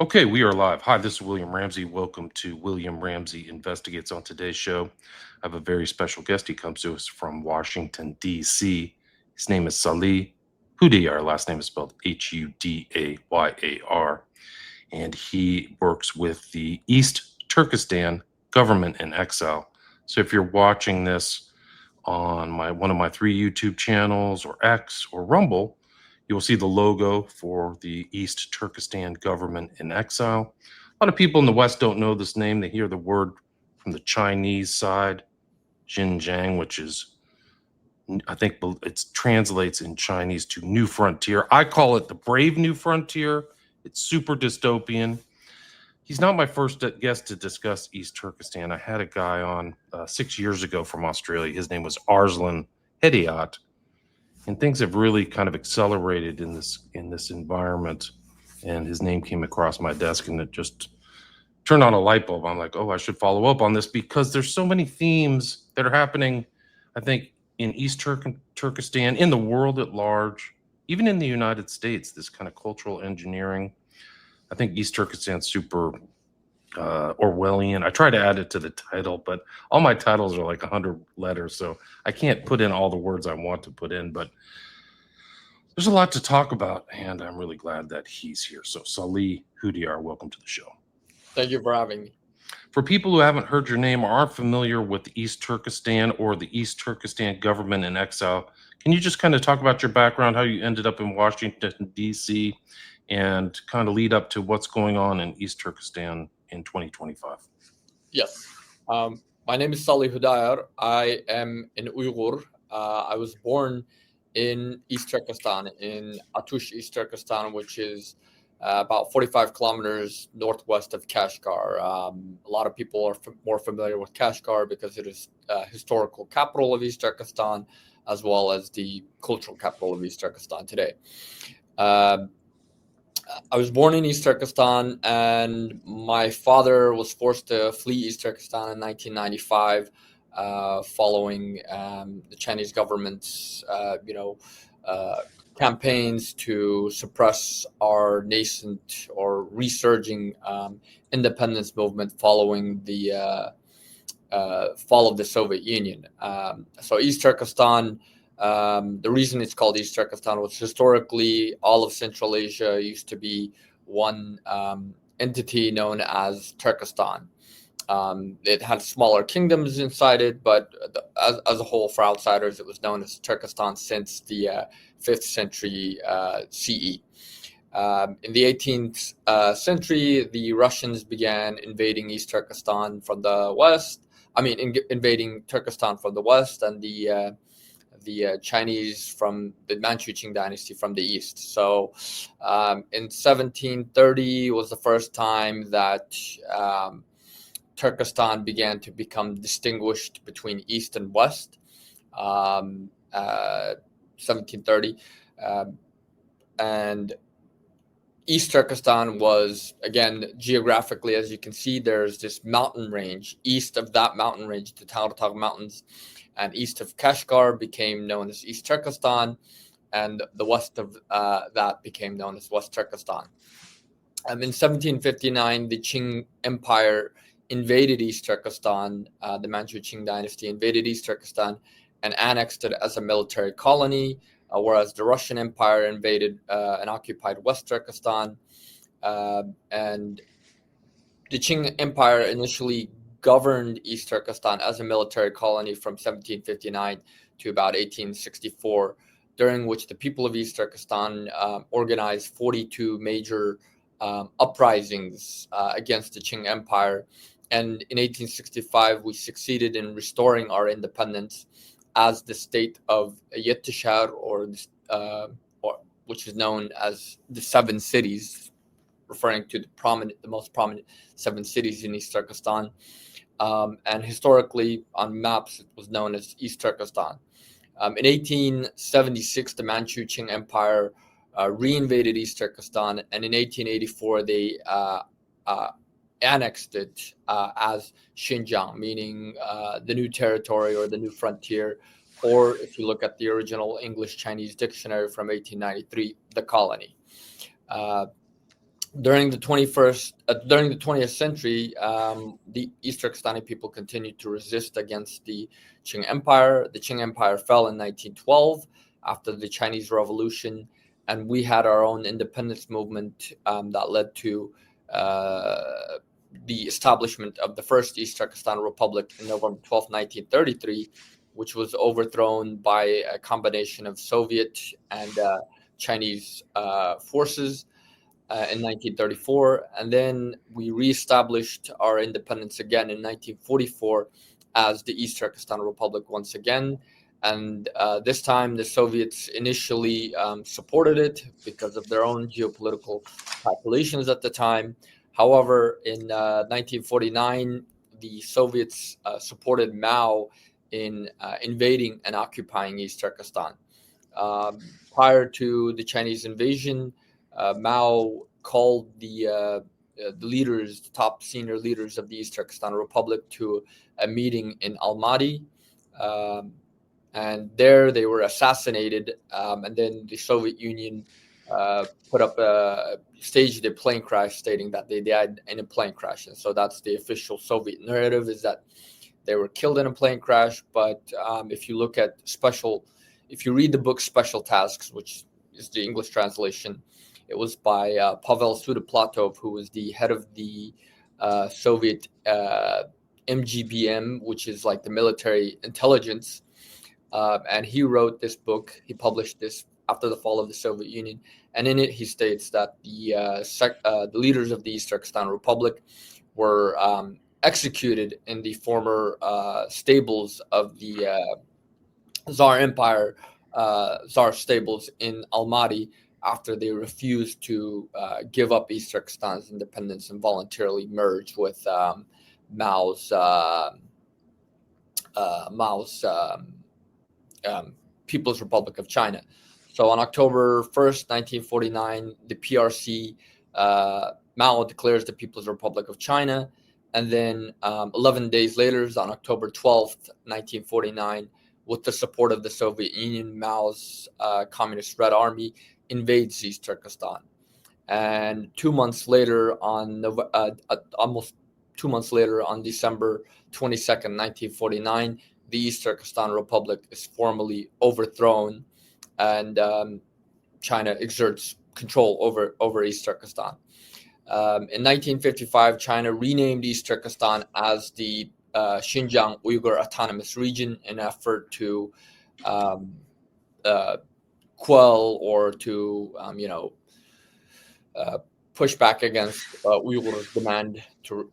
Okay, we are live. Hi, this is William Ramsey. Welcome to William Ramsey Investigates. On today's show, I have a very special guest. He comes to us from Washington, D.C. His name is Salih Hudayar. Last name is spelled Hudayar. And he works with the East Turkistan government in exile. So if you're watching this on one of my three YouTube channels or X or Rumble, you will see the logo for the East Turkestan government in exile. A lot of people in the West don't know this name. They hear the word from the Chinese side, Xinjiang, which is, I think it translates in Chinese to New Frontier. I call it the Brave New Frontier. It's super dystopian. He's not my first guest to discuss East Turkestan. I had a guy on 6 years ago from Australia. His name was Arslan Hediat, and things have really kind of accelerated in this environment. And his name came across my desk, and it just turned on a light bulb. I'm like, oh, I should follow up on this because there's so many themes that are happening, I think, in East Turkestan, in the world at large, even in the United States, this kind of cultural engineering. I think East Turkestan's super Orwellian. I try to add it to the title, but all my titles are like 100 letters, so I can't put in all the words I want to put in, but there's a lot to talk about, and I'm really glad that he's here. So Salih Hudayar, welcome to the show. Thank you for having me. For people who haven't heard your name or aren't familiar with East Turkestan or the East Turkestan government in exile, can you just kind of talk about your background, how you ended up in Washington, D.C., and kind of lead up to what's going on in East Turkestan in 2025? Yes. My name is Salih Hudayar. I am an Uyghur. I was born in East Turkestan, in Atush, East Turkestan, which is about 45 kilometers northwest of Kashgar. A lot of people are more familiar with Kashgar because it is historical capital of East Turkestan, as well as the cultural capital of East Turkestan today. I was born in East Turkestan, and my father was forced to flee East Turkestan in 1995, following the Chinese government's, campaigns to suppress our nascent or resurging independence movement following the fall of the Soviet Union. So East Turkestan. The reason it's called East Turkestan was historically all of Central Asia used to be one entity known as Turkestan. It had smaller kingdoms inside it, but as a whole, for outsiders, it was known as Turkestan since the 5th century CE. In the 18th century, the Russians began invading East Turkestan from the west. Invading Turkestan from the west, and the Chinese from the Manchu Qing dynasty from the east. So in 1730 was the first time that Turkestan began to become distinguished between east and west. 1730. And East Turkestan was, again, geographically, as you can see, there's this mountain range. East of that mountain range, the Taurtaug Mountains, and east of Kashgar became known as East Turkestan, and the west of that became known as West Turkestan. In 1759, the Qing Empire invaded East Turkestan. The Manchu Qing dynasty invaded East Turkestan and annexed it as a military colony, whereas the Russian Empire invaded and occupied West Turkestan. And the Qing Empire initially governed East Turkestan as a military colony from 1759 to about 1864, during which the people of East Turkestan organized 42 major uprisings against the Qing Empire. And in 1865, we succeeded in restoring our independence as the state of Yettishar, or which is known as the Seven Cities, referring to the most prominent 7 cities in East Turkestan. And historically, on maps, it was known as East Turkestan. In 1876, the Manchu Qing Empire reinvaded East Turkestan, and in 1884, they annexed it as Xinjiang, meaning the new territory or the new frontier, or if you look at the original English-Chinese dictionary from 1893, the colony. during the 20th century, the East Turkestani people continued to resist against the Qing Empire. The Qing Empire fell in 1912 after the Chinese Revolution, and we had our own independence movement that led to the establishment of the first East Turkestan Republic in November 12th, 1933, which was overthrown by a combination of Soviet and Chinese forces in 1934, and then we reestablished our independence again in 1944 as the East Turkestan Republic once again. And this time, the Soviets initially supported it because of their own geopolitical calculations at the time. However, in 1949, the Soviets supported Mao in invading and occupying East Turkestan. Prior to the Chinese invasion, Mao called the leaders, the top senior leaders of the East Turkestan Republic, to a meeting in Almaty, and there they were assassinated. And then the Soviet Union staged a plane crash, stating that they died in a plane crash, and so that's the official Soviet narrative, is that they were killed in a plane crash. But if you read the book Special Tasks, which is the English translation, it was by Pavel Sudoplatov, who was the head of the Soviet MGBM, which is like the military intelligence. And he wrote this book. He published this after the fall of the Soviet Union. And in it, he states that the leaders of the East Turkestan Republic were executed in the former stables of the Tsar Empire, Tsar stables in Almaty, after they refused to give up East Turkestan's independence and voluntarily merge with Mao's People's Republic of China. So on October 1st, 1949, the PRC, Mao declares the People's Republic of China. And then 11 days later, on October 12th, 1949, with the support of the Soviet Union, Mao's Communist Red Army invades East Turkestan. And 2 months later, almost 2 months later, on December 22nd, 1949, the East Turkestan Republic is formally overthrown, and China exerts control over East Turkestan. In 1955, China renamed East Turkestan as the Xinjiang Uyghur Autonomous Region in an effort to quell or to push back against Uyghurs' demand to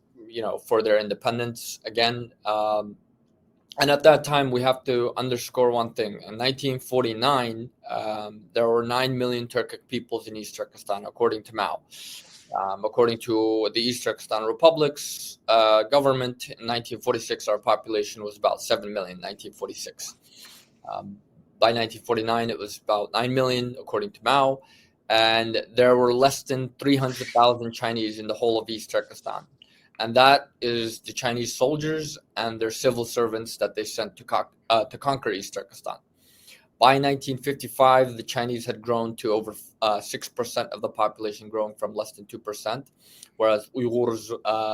for their independence again. And at that time, we have to underscore one thing. In 1949, there were 9 million Turkic peoples in East Turkestan, according to Mao. According to the East Turkestan Republic's government, in 1946, our population was about 7 million, 1946. By 1949, it was about 9 million, according to Mao. And there were less than 300,000 Chinese in the whole of East Turkestan. And that is the Chinese soldiers and their civil servants that they sent to conquer East Turkestan. By 1955, the Chinese had grown to over 6% of the population, growing from less than 2%, whereas Uyghurs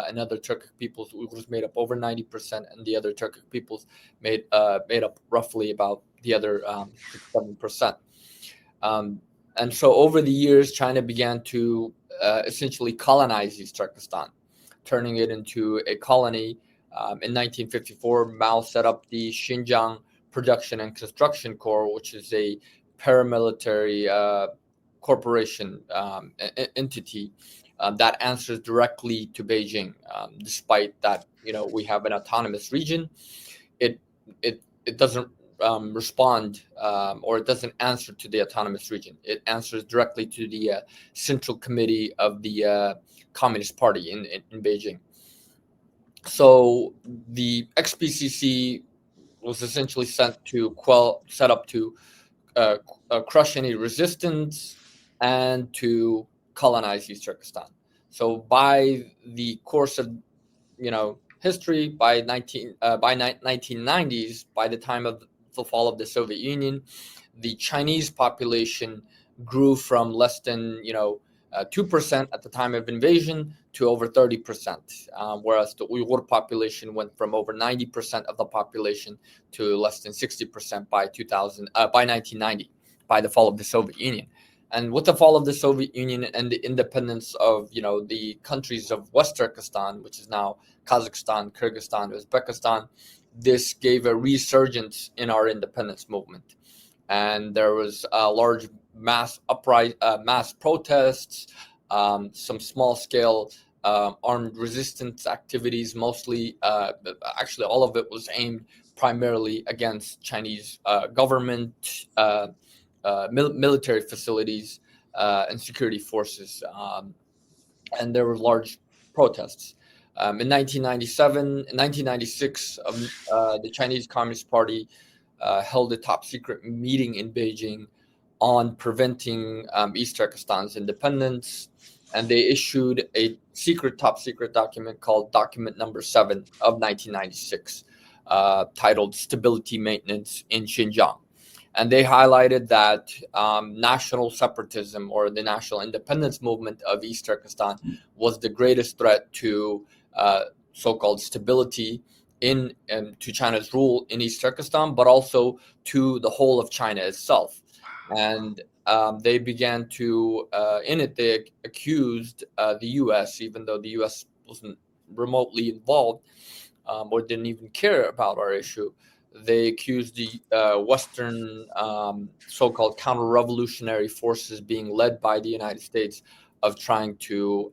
and other Turkic peoples, Uyghurs made up over 90%, and the other Turkic peoples made up roughly about the other 7%. And so over the years, China began to essentially colonize East Turkestan, turning it into a colony. In 1954, Mao set up the Xinjiang Production and Construction Corps, which is a paramilitary corporation entity that answers directly to Beijing. Despite that, we have an autonomous region, it doesn't respond or it doesn't answer to the autonomous region. It answers directly to the Central Committee of the Communist Party in Beijing. So the XPCC was essentially set up to crush any resistance and to colonize East Turkestan. So by the course of history, by 1990s, by the time of the fall of the Soviet Union, the Chinese population grew from less than 2% at the time of invasion to over 30%, whereas the Uyghur population went from over 90% of the population to less than 60% by 1990, by the fall of the Soviet Union. And with the fall of the Soviet Union and the independence of the countries of West Turkestan, which is now Kazakhstan, Kyrgyzstan, Uzbekistan, this gave a resurgence in our independence movement. And there was a large mass protests, some small scale armed resistance activities. Mostly, actually, all of it was aimed primarily against Chinese government, military facilities, and security forces. And there were large protests. In 1996, the Chinese Communist Party held a top secret meeting in Beijing on preventing East Turkestan's independence, and they issued a top secret document called Document Number 7 of 1996, titled Stability Maintenance in Xinjiang. And they highlighted that national separatism, or the national independence movement of East Turkestan, was the greatest threat to so-called stability to China's rule in East Turkestan, but also to the whole of China itself. And they began to, they accused the U.S., even though the U.S. wasn't remotely involved or didn't even care about our issue. They accused the Western so-called counter-revolutionary forces being led by the United States of trying to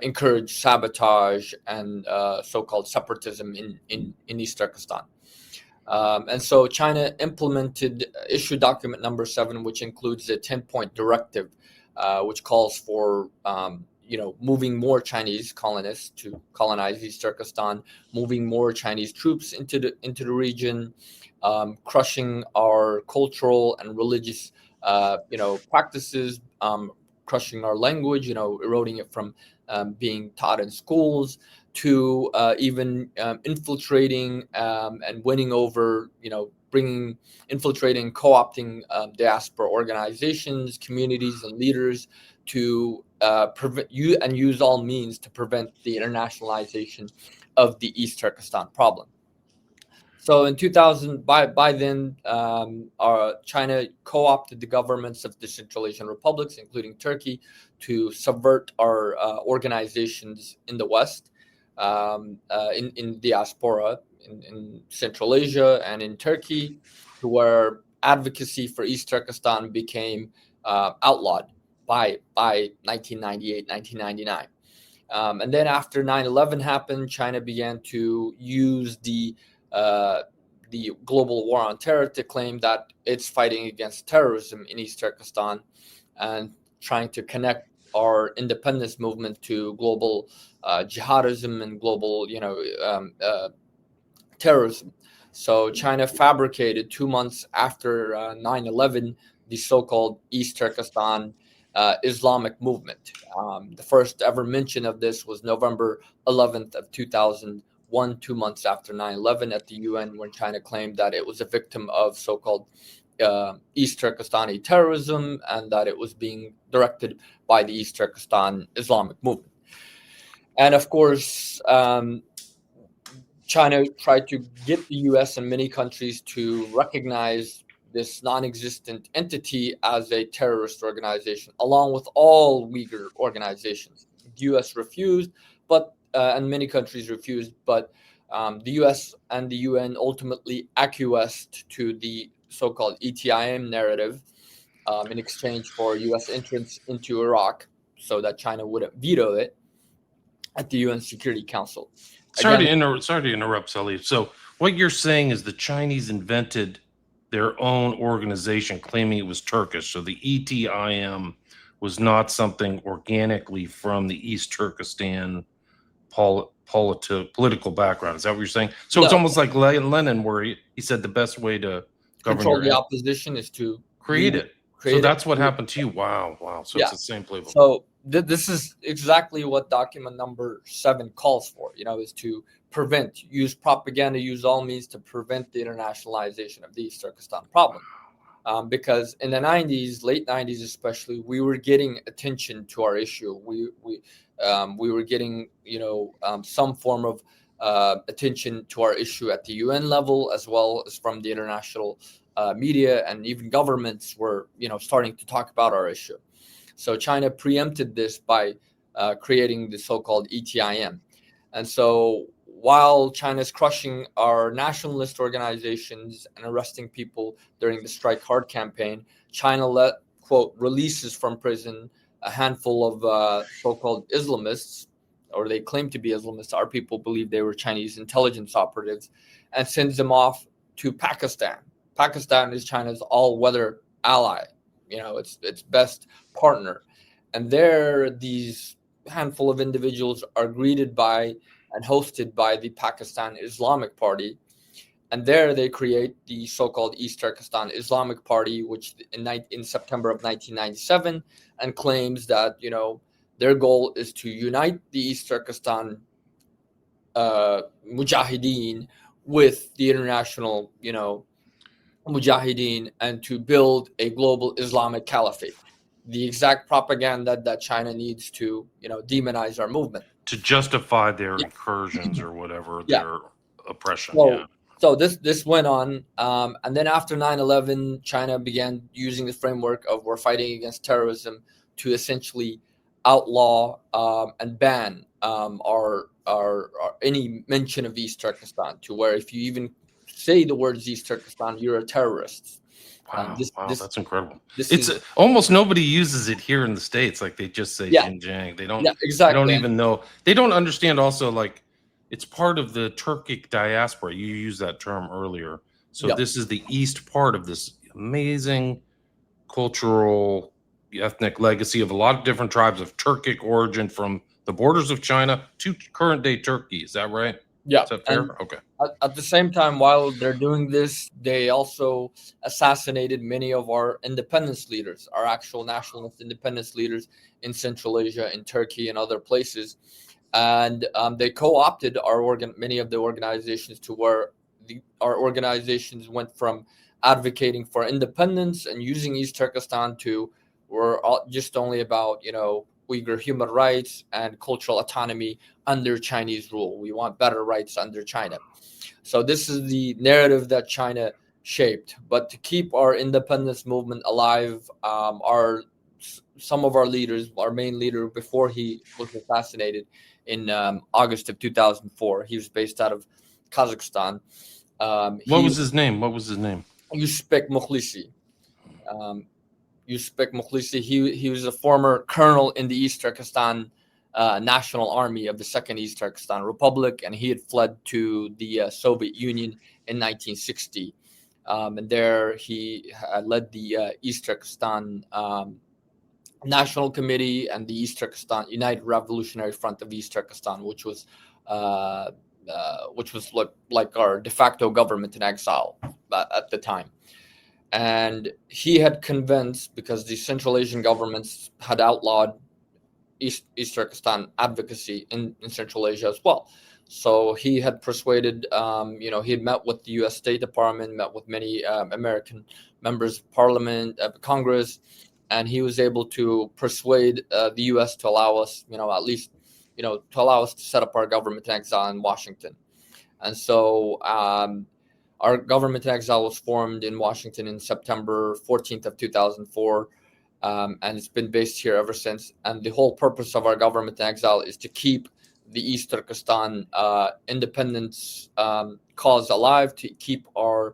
encourage sabotage and so-called separatism in East Turkestan. And so China issued Document Number 7, which includes a 10-point directive, which calls for moving more Chinese colonists to colonize East Turkestan, moving more Chinese troops into the region, crushing our cultural and religious practices, crushing our language, eroding it from being taught in schools, to even infiltrating and winning over, infiltrating, co-opting diaspora organizations, communities, and leaders to use all means to prevent the internationalization of the East Turkestan problem. So in 2000, by then, China co-opted the governments of the Central Asian republics, including Turkey, to subvert our organizations in the West, in diaspora, in Central Asia and in Turkey, to where advocacy for East Turkestan became outlawed by 1998, 1999. And then after 9/11 happened, China began to use the global war on terror to claim that it's fighting against terrorism in East Turkestan and trying to connect our independence movement to global jihadism and global, terrorism. So China fabricated 2 months after 9/11 the so-called East Turkestan Islamic movement. The first ever mention of this was November 11th of 2001, 2 months after 9/11 at the UN, when China claimed that it was a victim of so-called East Turkestani terrorism and that it was being directed by the East Turkestan Islamic movement. And of course, China tried to get the US and many countries to recognize this non-existent entity as a terrorist organization, along with all Uyghur organizations. The U.S. refused, and many countries refused, but the U.S. and the UN ultimately acquiesced to the so-called ETIM narrative in exchange for U.S. entrance into Iraq, so that China wouldn't veto it at the UN Security Council. Sorry to interrupt, Salih. So what you're saying is the Chinese invented their own organization claiming it was Turkish. So the ETIM was not something organically from the East Turkestan political background. Is that what you're saying? So no. It's almost like Lenin, where he said the best way to control the opposition is to create it. So that's what happened to you. Wow. So it's the same playbook. So this is exactly what Document Number 7 calls for, is to use propaganda, use all means to prevent the internationalization of the East Turkestan problem. because in the 90s, late 90s especially, we were getting attention to our issue. We were getting some form of attention to our issue at the UN level, as well as from the international media, and even governments were starting to talk about our issue. So China preempted this by creating the so-called ETIM. And so while China's crushing our nationalist organizations and arresting people during the Strike Hard campaign, China let, quote, releases from prison a handful of so-called Islamists, or they claim to be Islamists. Our people believe they were Chinese intelligence operatives, and sends them off to Pakistan. Pakistan is China's all-weather ally, its best partner. And there, these handful of individuals are greeted by and hosted by the Pakistan Islamic Party. And there they create the so-called East Turkestan Islamic Party, which in September of 1997, and claims that, their goal is to unite the East Turkestan Mujahideen with the international, Mujahideen, and to build a global Islamic caliphate. The exact propaganda that China needs to, demonize our movement. To justify their incursions or whatever, Yeah. their oppression. So this went on, and then after 9/11, China began using the framework of we're fighting against terrorism to essentially outlaw and ban our any mention of East Turkestan, to where if you even say the words East Turkestan, you're a terrorist. Wow, that's incredible. It's almost nobody uses it here in the States. Like they just say Xinjiang. They don't. Exactly. They don't even know. They don't understand. Also, like it's part of the Turkic diaspora. You used that term earlier. So this is the east part of this amazing cultural, ethnic legacy of a lot of different tribes of Turkic origin from the borders of China to current day Turkey. Is that right? Yeah. Is that fair? And okay. At the same time, while they're doing this, they also assassinated many of our independence leaders, our actual nationalist independence leaders in Central Asia, in Turkey, and other places. And they co-opted many of the organizations to where our organizations went from advocating for independence and using East Turkestan to were just only about Uyghur human rights and cultural autonomy under Chinese rule. We want better rights under China. So this is the narrative that China shaped. But to keep our independence movement alive, some of our leaders, our main leader before he was assassinated in August of 2004, he was based out of Kazakhstan. What was his name? Uzbek Mukhlisi. Uzbek Mukhlisi. He was a former colonel in the East Turkestan National Army of the Second East Turkestan Republic, and he had fled to the Soviet Union in 1960. And there he led the East Turkestan National Committee and the East Turkestan United Revolutionary Front of East Turkestan, which was like our de facto government in exile at the time. And he had convinced, because the Central Asian governments had outlawed East Turkestan advocacy in Central Asia as well. So he had persuaded, he had met with the U.S. State Department, met with many American members of Parliament, Congress, and he was able to persuade the U.S. to allow us, at least, to allow us to set up our government in exile in Washington. And so our government in exile was formed in Washington in September 14th of 2004. And it's been based here ever since. And the whole purpose of our government in exile is to keep the East Turkestan independence cause alive, to keep our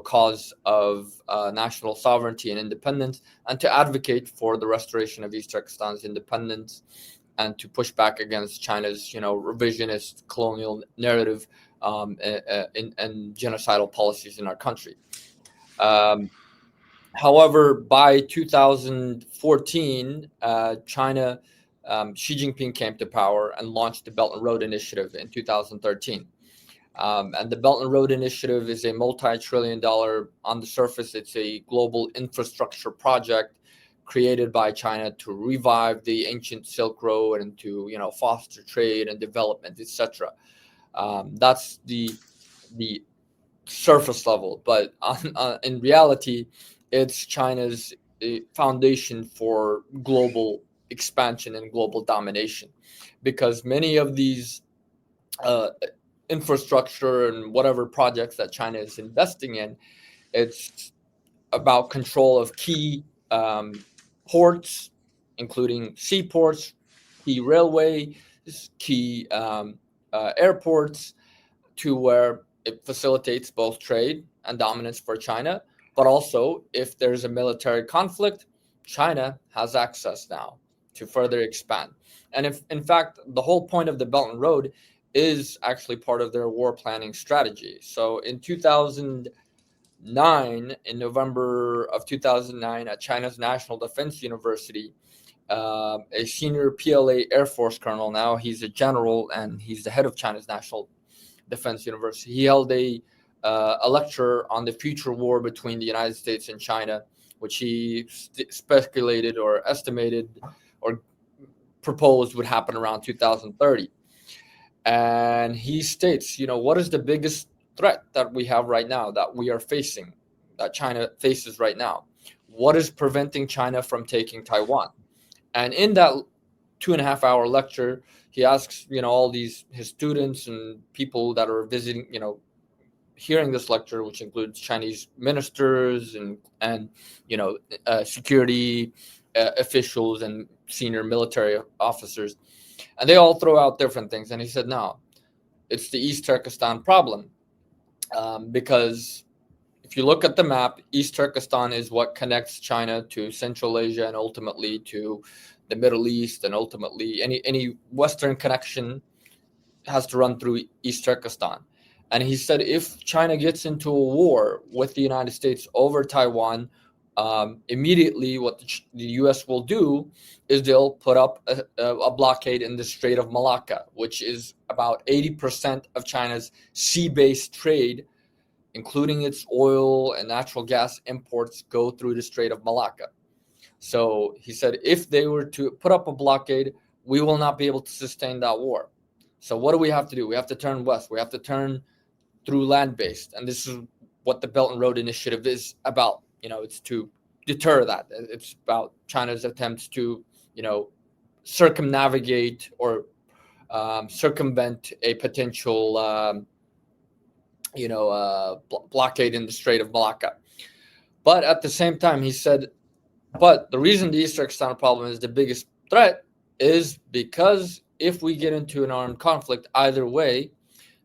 cause of national sovereignty and independence, and to advocate for the restoration of East Turkestan's independence, and to push back against China's revisionist colonial narrative and genocidal policies in our country. However, by 2014, China, Xi Jinping came to power and launched the Belt and Road Initiative in 2013. And the Belt and Road Initiative is a multi-trillion-dollar, on the surface, it's a global infrastructure project created by China to revive the ancient Silk Road and to foster trade and development, etc. That's the surface level, but in reality, it's China's foundation for global expansion and global domination, because many of these uh, infrastructure and whatever projects that China is investing in, it's about control of key ports, including seaports, key railway, key airports, to where it facilitates both trade and dominance for China. But also, if there's a military conflict, China has access now to further expand. And if, in fact, the whole point of the Belt and Road is actually part of their war planning strategy. So in 2009, in November of 2009, at China's National Defense University, a senior PLA Air Force colonel, now he's a general and he's the head of China's National Defense University. He held a lecture on the future war between the United States and China, which he speculated or estimated or proposed would happen around 2030. And he states, what is the biggest threat that we have right now, that we are facing, that China faces right now? What is preventing China from taking Taiwan? And in that 2.5 hour lecture, he asks, all these his students and people that are visiting, hearing this lecture, which includes Chinese ministers and security officials and senior military officers, and they all throw out different things. And he said, no, it's the East Turkestan problem, because if you look at the map, East Turkestan is what connects China to Central Asia and ultimately to the Middle East, and ultimately any Western connection has to run through East Turkestan. And he said if China gets into a war with the United States over Taiwan, immediately what the U.S. will do is they'll put up a blockade in the Strait of Malacca, which is about 80% of China's sea-based trade, including its oil and natural gas imports, go through the Strait of Malacca. So he said if they were to put up a blockade, we will not be able to sustain that war. So what do we have to do? We have to turn west. We have to turn through land-based. And this is what the Belt and Road Initiative is about. It's to deter that. It's about China's attempts to, circumnavigate or circumvent a potential, blockade in the Strait of Malacca. But at the same time, he said, but the reason the East Turkestan problem is the biggest threat is because if we get into an armed conflict, either way,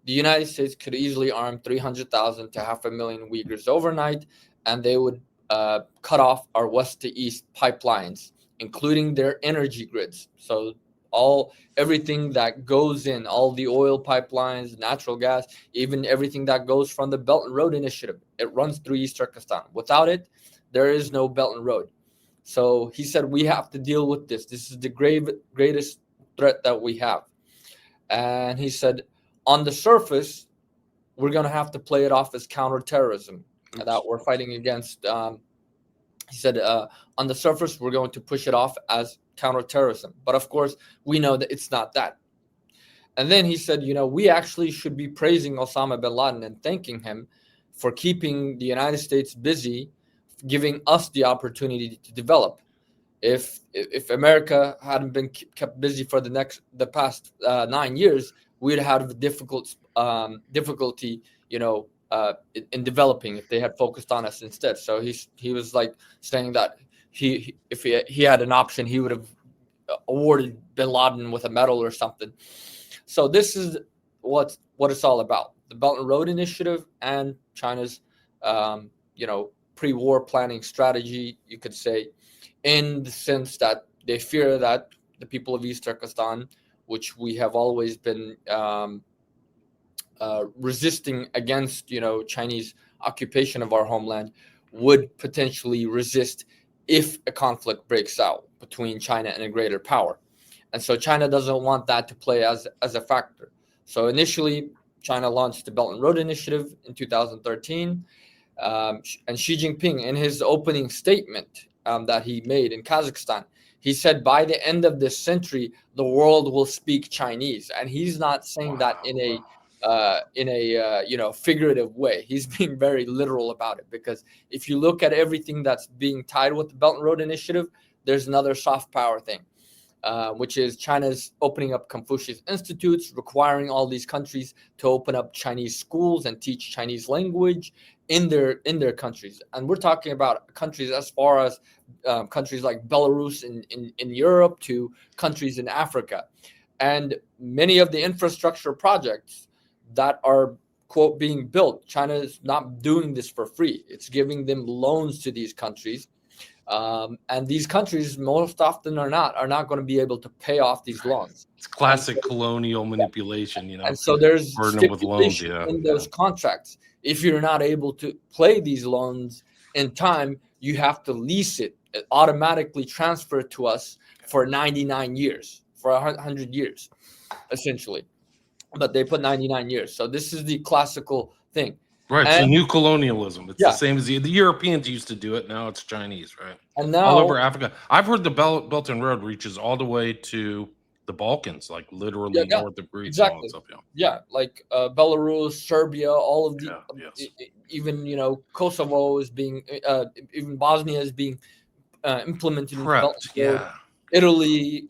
the United States could easily arm 300,000 to 500,000 Uyghurs overnight, and they would cut off our west to east pipelines, including their energy grids. So everything that goes in, all the oil pipelines, natural gas, even everything that goes from the Belt and Road Initiative, it runs through East Turkestan. Without it, there is no Belt and Road. So he said we have to deal with this. This is the greatest threat that we have. And he said on the surface, we're going to have to play it off as counterterrorism that we're fighting against. He said on the surface, we're going to push it off as counterterrorism. But of course, we know that it's not that. And then he said, we actually should be praising Osama bin Laden and thanking him for keeping the United States busy, giving us the opportunity to develop. If America hadn't been kept busy for the past 9 years, we'd have difficulty, in developing if they had focused on us instead. So he was like saying that if he had an option, he would have awarded bin Laden with a medal or something. So this is what it's all about: the Belt and Road Initiative and China's, pre-war planning strategy, you could say, in the sense that they fear that the people of East Turkestan, which we have always been resisting against, Chinese occupation of our homeland, would potentially resist if a conflict breaks out between China and a greater power. And so China doesn't want that to play as a factor. So initially, China launched the Belt and Road Initiative in 2013. And Xi Jinping, in his opening statement that he made in Kazakhstan, he said by the end of this century, the world will speak Chinese. And he's not saying that in a in a figurative way. He's being very literal about it, because if you look at everything that's being tied with the Belt and Road Initiative, there's another soft power thing, which is China's opening up Confucius institutes, requiring all these countries to open up Chinese schools and teach Chinese language in their countries. And we're talking about countries as far as countries like Belarus in Europe to countries in Africa. And many of the infrastructure projects that are, quote, being built, China is not doing this for free. It's giving them loans to these countries. And these countries, most often are not going to be able to pay off these loans. It's classic colonial manipulation, And so there's burden them with loans, in those contracts. If you're not able to pay these loans in time, you have to lease it, automatically transfer it to us for 99 years, for 100 years, essentially. But they put 99 years. So this is the classical thing. Right. It's a new colonialism. It's Yeah. the same as the Europeans used to do it. Now it's Chinese, right? And now all over Africa. I've heard the Belt and Road reaches all the way to the Balkans, like literally north of Greece. Exactly. And all that stuff, yeah, like Belarus, Serbia, all of the, yes. Even Kosovo is being, even Bosnia is being implemented. Correct. Yeah. Italy,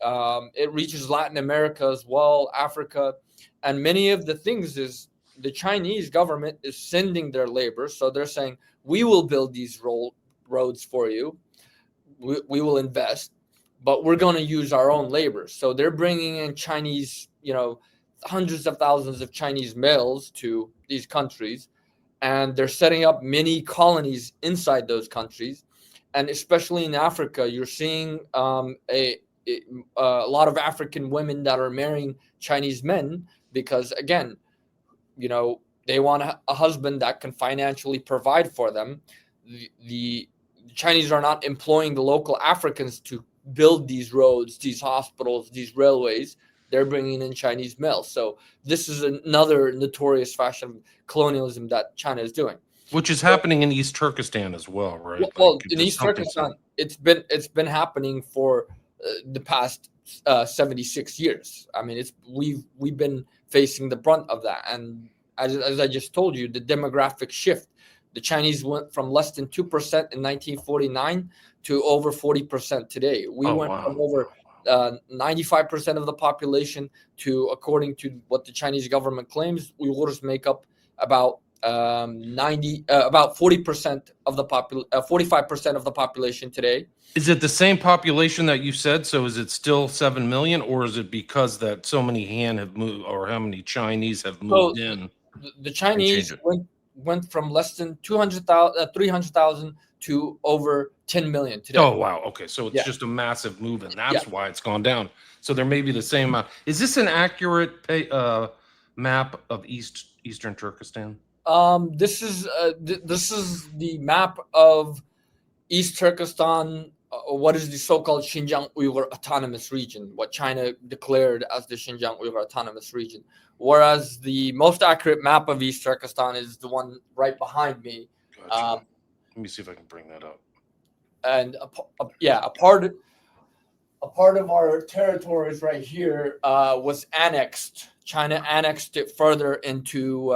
it reaches Latin America as well, Africa, and many of the things is the Chinese government is sending their labor. So they're saying, we will build these roads for you. We will invest, but we're going to use our own labor. So they're bringing in Chinese, hundreds of thousands of Chinese males to these countries, and they're setting up mini colonies inside those countries. And especially in Africa, you're seeing a lot of African women that are marrying Chinese men because, again, they want a husband that can financially provide for them. The Chinese are not employing the local Africans to build these roads, these hospitals, these railways. They're bringing in Chinese males. So this is another notorious fashion of colonialism that China is doing. Which is happening in East Turkestan as well, right? Well, in East Turkestan, it's been happening for the past 76 years. I mean, we've been facing the brunt of that. And as I just told you, the demographic shift, the Chinese went from less than 2% in 1949 to over 40% today. We went from over 95% of the population to, according to what the Chinese government claims, Uyghurs make up about 40% of the 45% of the population today. Is it the same population that you said? So is it still 7 million, or is it because that so many Han have moved, or how many Chinese have moved in? The Chinese went from less than 300,000 to over 10 million today. Oh, wow. Okay. So it's just a massive move, and that's why it's gone down. So there may be the same amount. Is this an accurate map of Eastern Turkestan? This is the map of East Turkestan, what is the so-called Xinjiang Uyghur Autonomous Region, what China declared as the Xinjiang Uyghur Autonomous Region. Whereas the most accurate map of East Turkestan is the one right behind me. Gotcha. Let me see if I can bring that up. And a part of our territories right here was annexed. China annexed it further into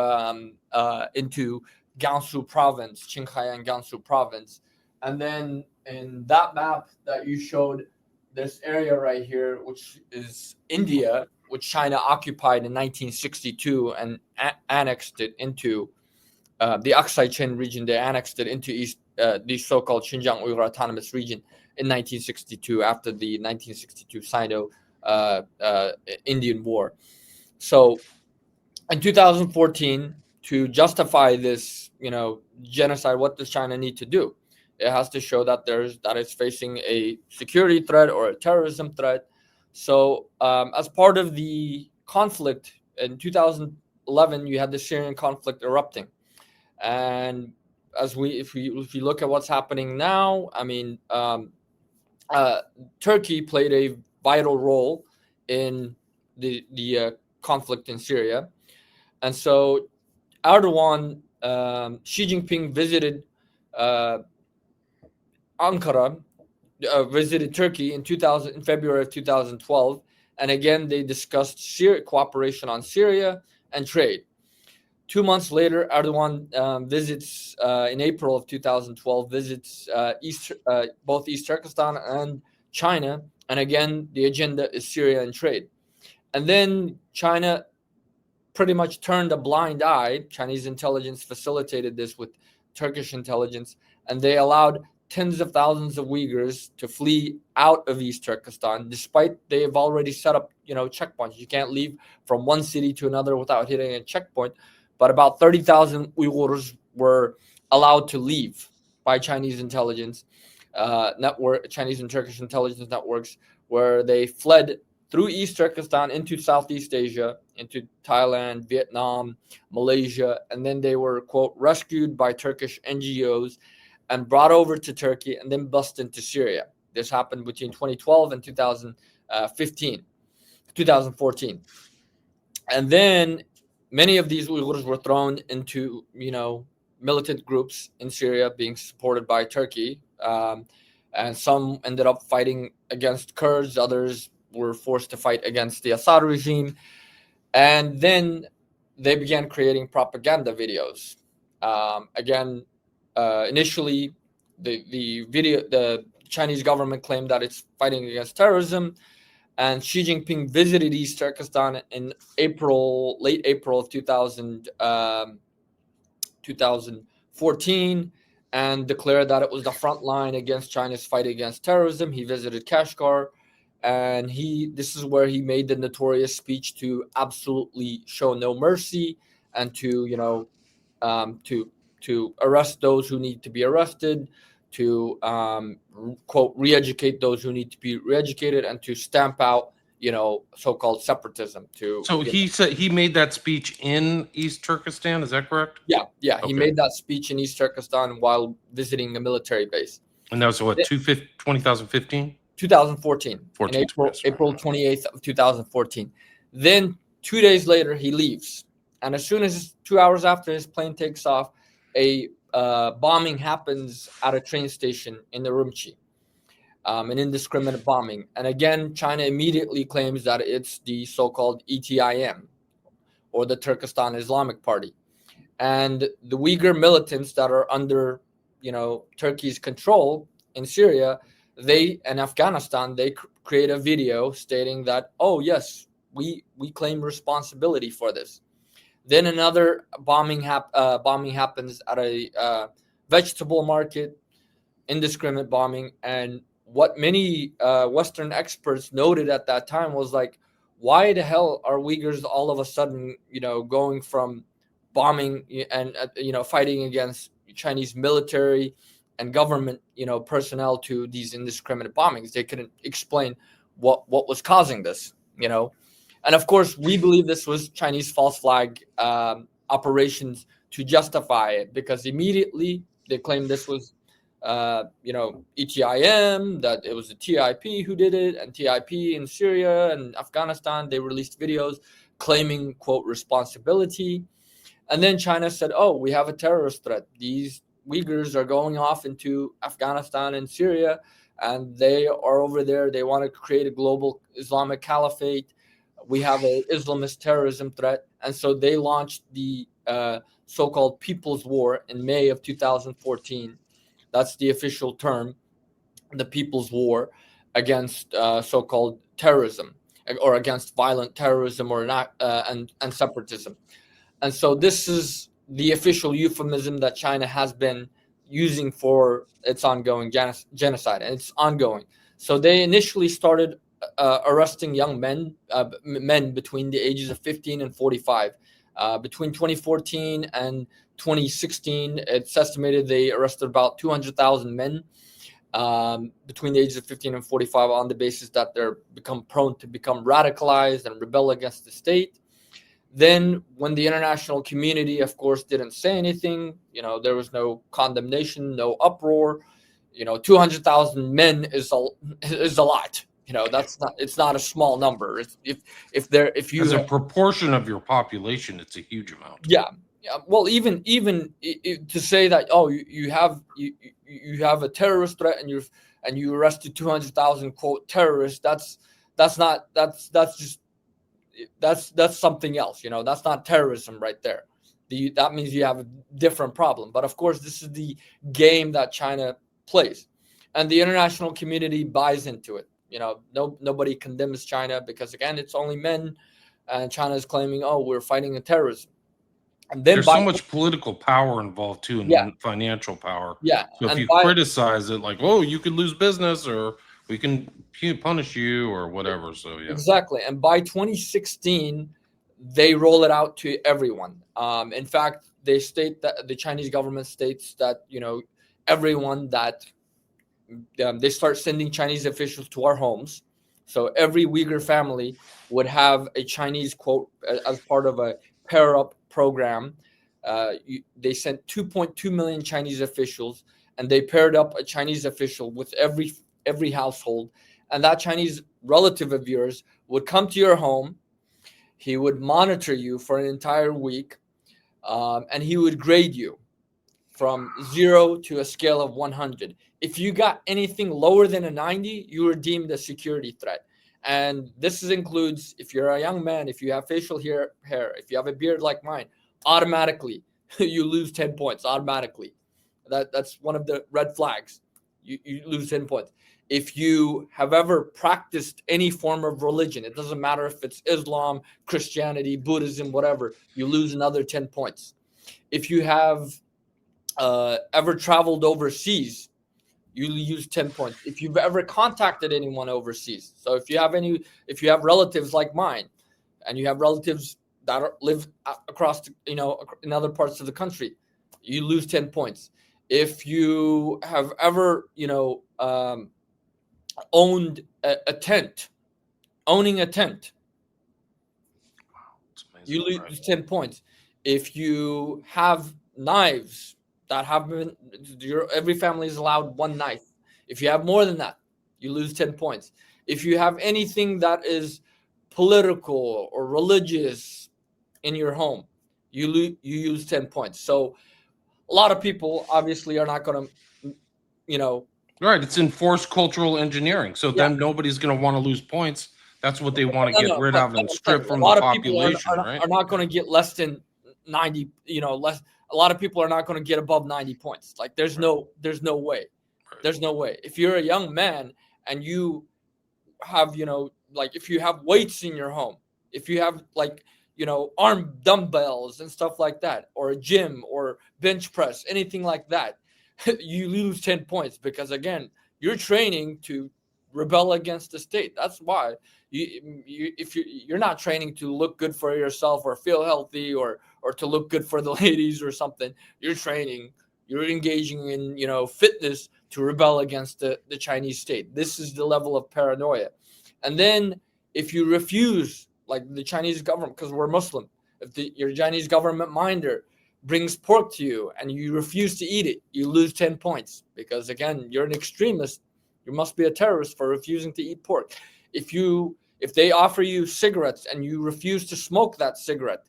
Gansu province, Qinghai and Gansu province. And then in that map that you showed, this area right here, which is India, which China occupied in 1962 and annexed it into the Aksai-Chin region. They annexed it into the so-called Xinjiang Uyghur Autonomous Region in 1962 after the 1962 Sino-Indian War. So in 2014, to justify this, genocide, what does China need to do? It has to show that it's facing a security threat or a terrorism threat. So as part of the conflict in 2011, you had the Syrian conflict erupting. And if you look at what's happening now, I mean, Turkey played a vital role in the conflict in Syria. And so Erdogan, Xi Jinping visited Ankara, visited Turkey in February of 2012. And again, they discussed cooperation on Syria and trade. 2 months later, Erdogan visits in April of 2012, visits both East Turkestan and China. And again, the agenda is Syria and trade. And then China pretty much turned a blind eye. Chinese intelligence facilitated this with Turkish intelligence, and they allowed tens of thousands of Uyghurs to flee out of East Turkestan, despite they have already set up, checkpoints. You can't leave from one city to another without hitting a checkpoint. But about 30,000 Uyghurs were allowed to leave by Chinese intelligence Chinese and Turkish intelligence networks, where they fled through East Turkestan into Southeast Asia, into Thailand, Vietnam, Malaysia, and then they were, quote, rescued by Turkish NGOs and brought over to Turkey and then bussed into Syria. This happened between 2012 and 2014. And then many of these Uyghurs were thrown into, militant groups in Syria being supported by Turkey. And some ended up fighting against Kurds. Others were forced to fight against the Assad regime. And then they began creating propaganda videos. Initially, the Chinese government claimed that it's fighting against terrorism. And Xi Jinping visited East Turkestan in late April of 2014, and declared that it was the front line against China's fight against terrorism. He visited Kashgar, and this is where he made the notorious speech to absolutely show no mercy and to arrest those who need to be arrested, to quote, re-educate those who need to be re-educated, and to stamp out so-called separatism. He said he made that speech in East Turkestan. Is that correct? Yeah. Okay. He made that speech in East Turkestan while visiting a military base. And that was what, 2015? 2014. In April 28th of 2014. Then 2 days later, he leaves. And as soon as 2 hours after his plane takes off, a bombing happens at a train station in Urumqi. An indiscriminate bombing. And again, China immediately claims that it's the so-called ETIM, or the Turkestan Islamic Party. And the Uyghur militants that are under, Turkey's control in Syria, and Afghanistan, they create a video stating that, oh yes, we claim responsibility for this. Then another bombing happens at a vegetable market, indiscriminate bombing. And what many Western experts noted at that time was like, why the hell are Uyghurs all of a sudden, going from bombing and fighting against Chinese military and government, personnel to these indiscriminate bombings? They couldn't explain what was causing this, And of course, we believe this was Chinese false flag operations to justify it, because immediately they claimed this was, ETIM, that it was the TIP who did it, and TIP in Syria and Afghanistan, they released videos claiming, quote, responsibility. And then China said, oh, we have a terrorist threat. These Uyghurs are going off into Afghanistan and Syria, and they are over there. They want to create a global Islamic caliphate. We have an Islamist terrorism threat. And so they launched the so-called People's War in May of 2014. That's the official term, the People's War against so-called terrorism, or against violent terrorism, or not, and separatism. And so this is the official euphemism that China has been using for its ongoing genocide, and it's ongoing. So they initially started arresting young men between the ages of 15 and 45. Between 2014 and 2016, it's estimated they arrested about 200,000 men between the ages of 15 and 45, on the basis that they're become prone to become radicalized and rebel against the state. Then when the international community, of course, didn't say anything, there was no condemnation, no uproar. 200,000 men is a lot. It's not a small number. If you as a proportion of your population, it's a huge amount. Yeah. Well, even to say that, oh, you have a terrorist threat and you arrested 200,000, quote, terrorists. That's something else. That's not terrorism right there. that means you have a different problem. But of course, this is the game that China plays, and the international community buys into it. Nobody condemns China because, again, it's only men, and China is claiming, oh, we're fighting a terrorism. And then There's so much political power involved too, yeah, and financial power. yeah, So if and you criticize it, like, oh, you could lose business, or we can punish you, or whatever. So yeah, exactly. And by 2016, they roll it out to everyone. In fact, they state that the Chinese government states that everyone that they start sending Chinese officials to our homes. So every Uyghur family would have a Chinese quote as part of a pair up program. They sent 2.2 million Chinese officials, and they paired up a Chinese official with every household, and that Chinese relative of yours would come to your home. He would monitor you for an entire week, and he would grade you from 0 to a scale of 100. If you got anything lower than a 90, you were deemed a security threat. And this includes if you're a young man, if you have facial hair, if you have a beard like mine, automatically you lose 10 points automatically. That's one of the red flags. You lose 10 points. If you have ever practiced any form of religion, it doesn't matter if it's Islam, Christianity, Buddhism, whatever, you lose another 10 points. If you have ever traveled overseas, you use 10 points. If you've ever contacted anyone overseas, so if you have relatives like mine, and you have relatives that live across, in other parts of the country, you lose 10 points. If you have ever, owned a tent, owning a tent, you lose 10 points. If you have knives that have been, every family is allowed one knife. If you have more than that, you lose 10 points. If you have anything that is political or religious in your home, you use 10 points. So a lot of people obviously are not going to, right. It's enforced cultural engineering. So then nobody's going to want to lose points. That's what they want to get rid of and strip from the population, right? Are not going to get less than 90. Less. A lot of people are not going to get above 90 points. Like there's no way. There's no way. If you're a young man and you have, like if you have weights in your home, if you have like, arm dumbbells and stuff like that, or a gym or bench press, anything like that, you lose 10 points because, again, you're training to rebel against the state. That's why if you're not training to look good for yourself or feel healthy or to look good for the ladies or something. You're engaging in fitness to rebel against the Chinese state. This is the level of paranoia. And then if you refuse, like the Chinese government, because we're Muslim, if your Chinese government minder brings pork to you and you refuse to eat it, you lose 10 points because, again, you're an extremist. You must be a terrorist for refusing to eat pork. If they offer you cigarettes and you refuse to smoke that cigarette,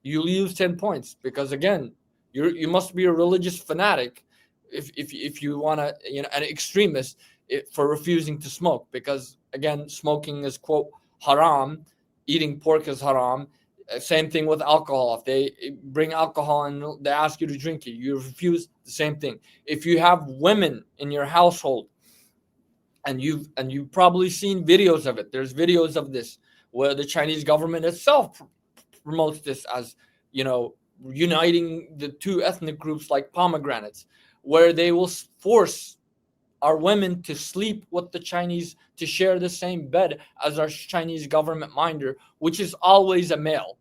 you lose 10 points because, again, you must be a religious fanatic if you want to, an extremist for refusing to smoke because, again, smoking is, quote, haram. Eating pork is haram. Same thing with alcohol. If they bring alcohol and they ask you to drink it, you refuse, the same thing. If you have women in your household, and you've probably seen videos of it. There's videos of this where the Chinese government itself promotes this as, uniting the two ethnic groups like pomegranates, where they will force our women to sleep with the Chinese, to share the same bed as our Chinese government minder, which is always a male.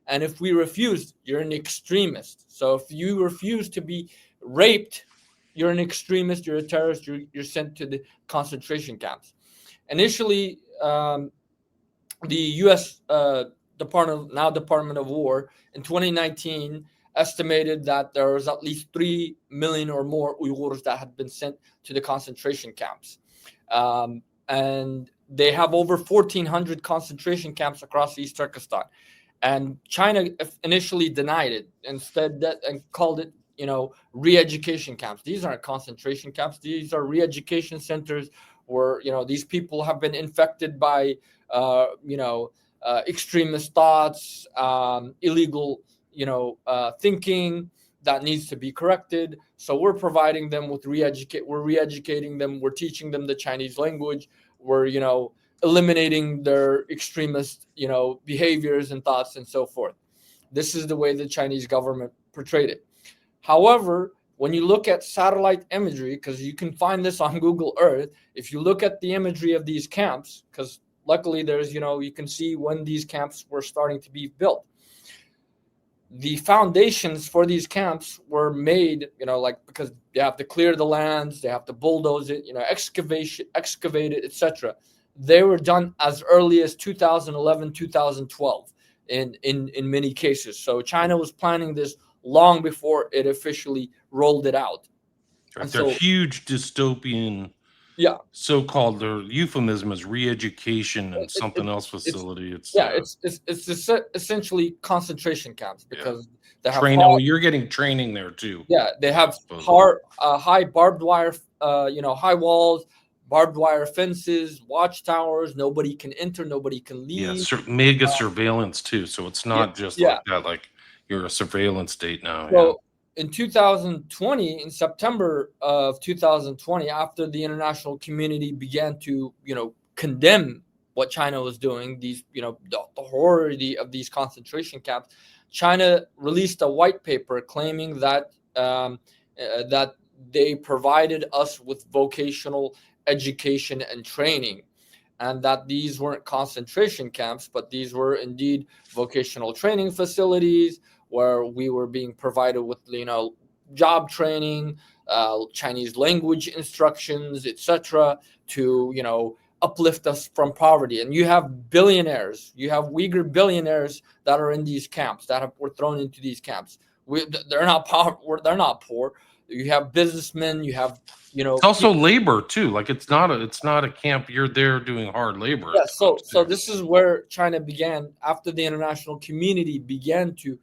And if we refuse, you're an extremist. So if you refuse to be raped, you're an extremist, you're a terrorist, you're sent to the concentration camps. Initially, the U.S. Department of War in 2019 estimated that there was at least 3 million or more Uyghurs that had been sent to the concentration camps. And they have over 1,400 concentration camps across East Turkestan. And China initially denied it, and called it, re-education camps. These aren't concentration camps. These are re-education centers where, these people have been infected by, extremist thoughts, illegal thinking that needs to be corrected. So we're providing them with we're re-educating them, we're teaching them the Chinese language, we're eliminating their extremist behaviors and thoughts and so forth. This is the way the Chinese government portrayed it. However, when you look at satellite imagery, because you can find this on Google Earth, if you look at the imagery of these camps, because luckily there's you can see when these camps were starting to be built. The foundations for these camps were made, because they have to clear the lands, they have to bulldoze it, excavate it, etc. They were done as early as 2011, 2012 in many cases. So China was planning this long before it officially rolled it out. Right. And They're so, huge dystopian, yeah, so-called, their euphemism is re-education and something else it's facility. It's essentially concentration camps, because they have training. Well, you're getting training there too. Yeah, they have high barbed wire, high walls, barbed wire fences, watchtowers. Nobody can enter, nobody can leave. Yeah, mega surveillance too. So it's not just like that. Like you're a surveillance state now. So in 2020, in September of 2020, after the international community began to condemn what China was doing, these the horror of these concentration camps, China released a white paper claiming that that they provided us with vocational education and training, and that these weren't concentration camps, but these were indeed vocational training facilities where we were being provided with job training, Chinese language instructions, etc., to uplift us from poverty. And you have billionaires, you have Uyghur billionaires that are in these camps, were thrown into these camps. They're not poor. You have businessmen, you have it's also labor too. Like it's not a camp. You're there doing hard labor. Yeah, so this is where China began, after the international community began to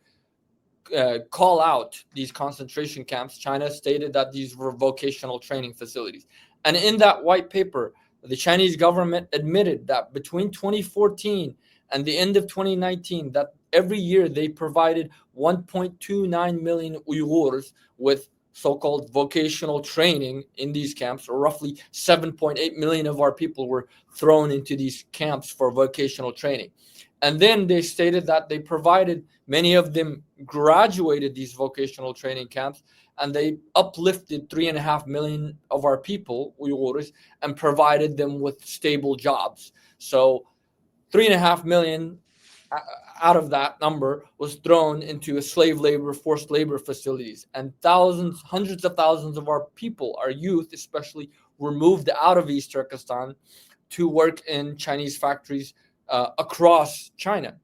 call out these concentration camps. China stated that these were vocational training facilities. And in that white paper, the Chinese government admitted that between 2014 and the end of 2019, that every year they provided 1.29 million Uyghurs with so-called vocational training in these camps, or roughly 7.8 million of our people were thrown into these camps for vocational training. And then they stated that they provided, many of them graduated these vocational training camps, and they uplifted 3.5 million of our people, Uyghurs, and provided them with stable jobs. So 3.5 million out of that number was thrown into slave labor, forced labor facilities, and hundreds of thousands of our people, our youth especially, were moved out of East Turkestan to work in Chinese factories across China.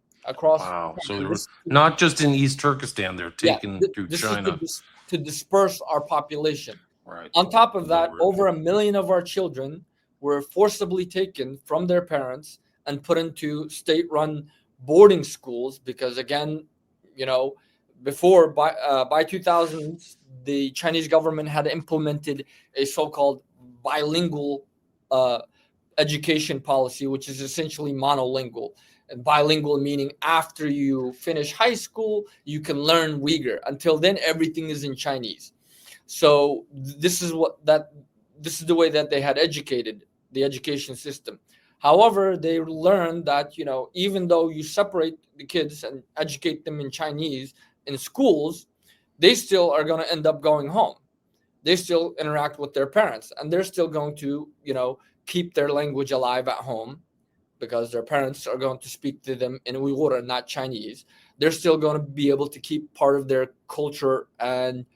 Wow. So they were not just in East Turkestan, they're taken through China. Is to disperse our population. Right. On top of that, over 1 million of our children were forcibly taken from their parents and put into state-run boarding schools, because again, before by 2000, the Chinese government had implemented a so-called bilingual education policy, which is essentially monolingual. And bilingual meaning after you finish high school, you can learn Uyghur. Until then, everything is in Chinese. So this is the way that they had educated the education system. However, they learned that, even though you separate the kids and educate them in Chinese in schools, they still are going to end up going home. They still interact with their parents, and they're still going to, keep their language alive at home, because their parents are going to speak to them in Uyghur and not Chinese. They're still going to be able to keep part of their culture and,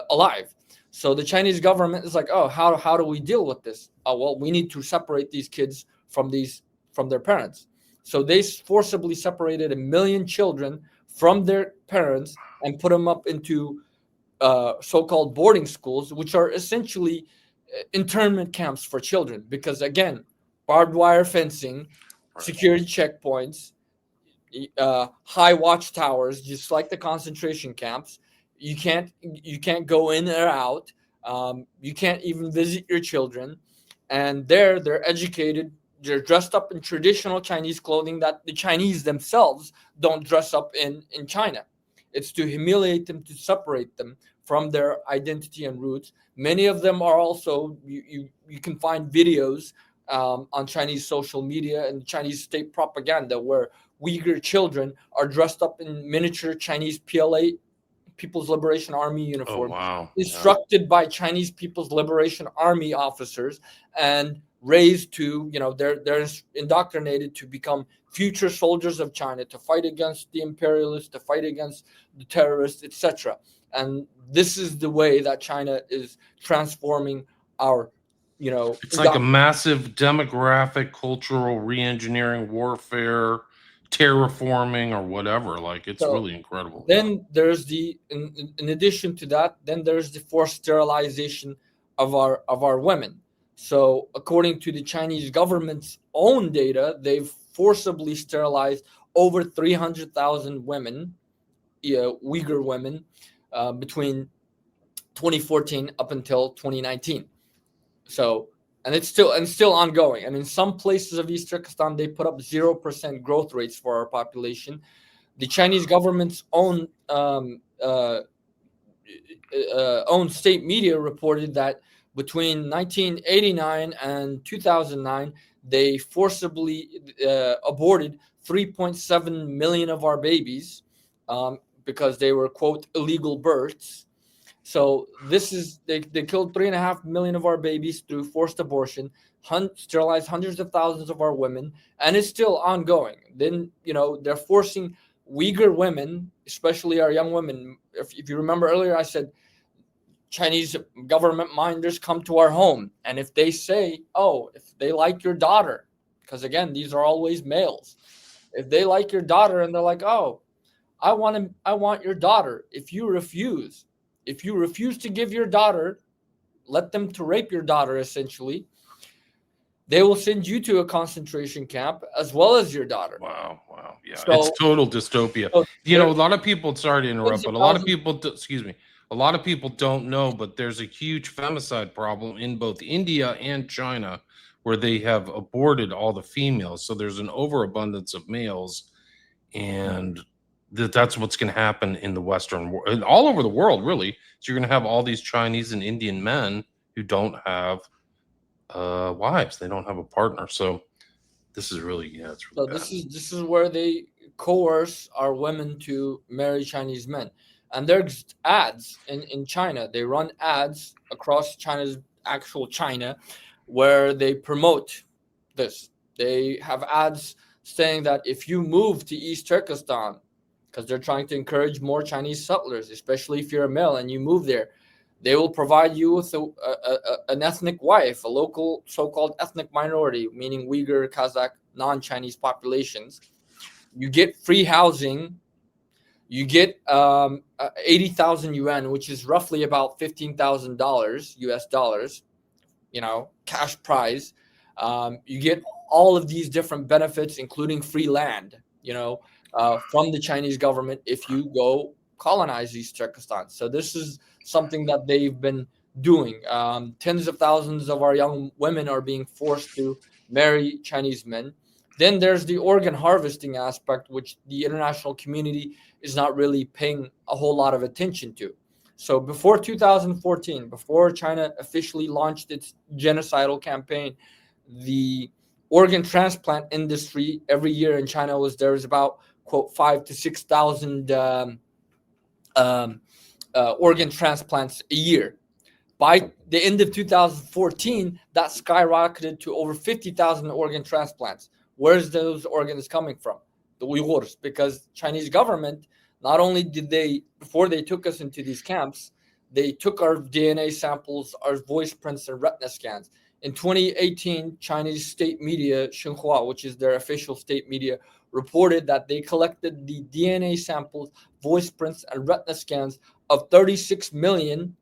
alive. So the Chinese government is like, oh, how do we deal with this? Oh, well, we need to separate these kids from their parents. So they forcibly separated 1 million children from their parents and put them up into so-called boarding schools, which are essentially internment camps for children. Because again, barbed wire fencing, security checkpoints, high watchtowers, just like the concentration camps. You can't go in or out. You can't even visit your children. And they're educated dressed up in traditional Chinese clothing that the Chinese themselves don't dress up in China. It's to humiliate them, to separate them from their identity and roots. Many of them are also, you can find videos on Chinese social media and Chinese state propaganda where Uyghur children are dressed up in miniature Chinese PLA, People's Liberation Army Oh, uniform, wow. Yeah. instructed by Chinese People's Liberation Army officers, and raised to, they're indoctrinated to become future soldiers of China, to fight against the imperialists, to fight against the terrorists, etc. And this is the way that China is transforming our, It's like a massive demographic, cultural re-engineering, warfare, terraforming, or whatever. Like, it's really incredible. Then there's in addition to that, then there's the forced sterilization of our women. So according to the Chinese government's own data, they've forcibly sterilized over 300,000 women, Uyghur women, between 2014 up until 2019. So, and it's still ongoing. And in some places of East Turkestan, they put up 0% growth rates for our population. The Chinese government's own state media reported that between 1989 and 2009, they forcibly aborted 3.7 million of our babies because they were, quote, illegal births. So they killed 3.5 million of our babies through forced abortion, sterilized hundreds of thousands of our women, and it's still ongoing. Then, they're forcing Uyghur women, especially our young women. If you remember earlier, I said Chinese government minders come to our home, and if they say, if they like your daughter, because again, these are always males, if they like your daughter and they're like, I want your daughter. If you refuse to give your daughter, let them to rape your daughter, essentially, they will send you to a concentration camp as well as your daughter. Wow. Yeah, so, it's total dystopia. So a lot of people, sorry to interrupt, but a lot of people, a lot of people don't know, but there's a huge femicide problem in both India and China where they have aborted all the females. So there's an overabundance of males, and that's what's going to happen in the Western world and all over the world, really. So you're going to have all these Chinese and Indian men who don't have wives. They don't have a partner. So this is really, it's really bad. This is where they coerce our women to marry Chinese men. And there's ads in China. They run ads across China's actual China where they promote this. They have ads saying that if you move to East Turkestan, because they're trying to encourage more Chinese settlers, especially if you're a male and you move there, they will provide you with an ethnic wife, a local so-called ethnic minority, meaning Uyghur, Kazakh, non-Chinese populations. You get free housing. You get 80,000 yuan, which is roughly about $15,000 US dollars, cash prize. You get all of these different benefits, including free land, from the Chinese government if you go colonize East Turkestan. So this is something that they've been doing. Tens of thousands of our young women are being forced to marry Chinese men. Then there's the organ harvesting aspect, which the international community is not really paying a whole lot of attention to. So before 2014, before China officially launched its genocidal campaign, the organ transplant industry every year in China there's about, quote, 5,000 to 6,000 organ transplants a year. By the end of 2014, that skyrocketed to over 50,000 organ transplants. Where's those organs coming from? The Uyghurs, because Chinese government, not only did they, before they took us into these camps, they took our DNA samples, our voice prints, and retina scans. In 2018, Chinese state media, Xinhua, which is their official state media, reported that they collected the DNA samples, voice prints, and retina scans of 36 million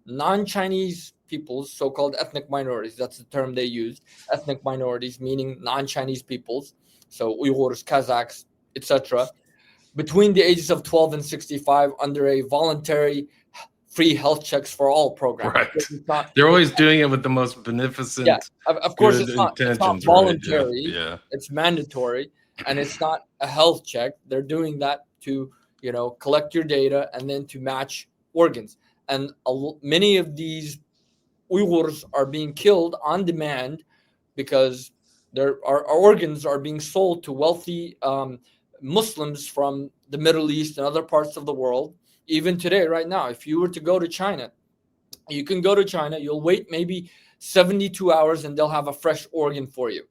non-Chinese peoples, so-called ethnic minorities. That's the term they used. Ethnic minorities, meaning non-Chinese peoples. So Uyghurs, Kazakhs, etc. Between the ages of 12 and 65 under a voluntary free health checks for all program. Right. It's not, They're always doing it with the most beneficent, yeah, of course, good it's not intentions, right? Yeah. voluntary. Yeah. It's mandatory, and it's not a health check. They're doing that to, collect your data and then to match organs. And many of these Uyghurs are being killed on demand because our organs are being sold to wealthy Muslims from the Middle East and other parts of the world. Even today, right now, if you were to go to China, you can go to China, you'll wait maybe 72 hours and they'll have a fresh organ for you.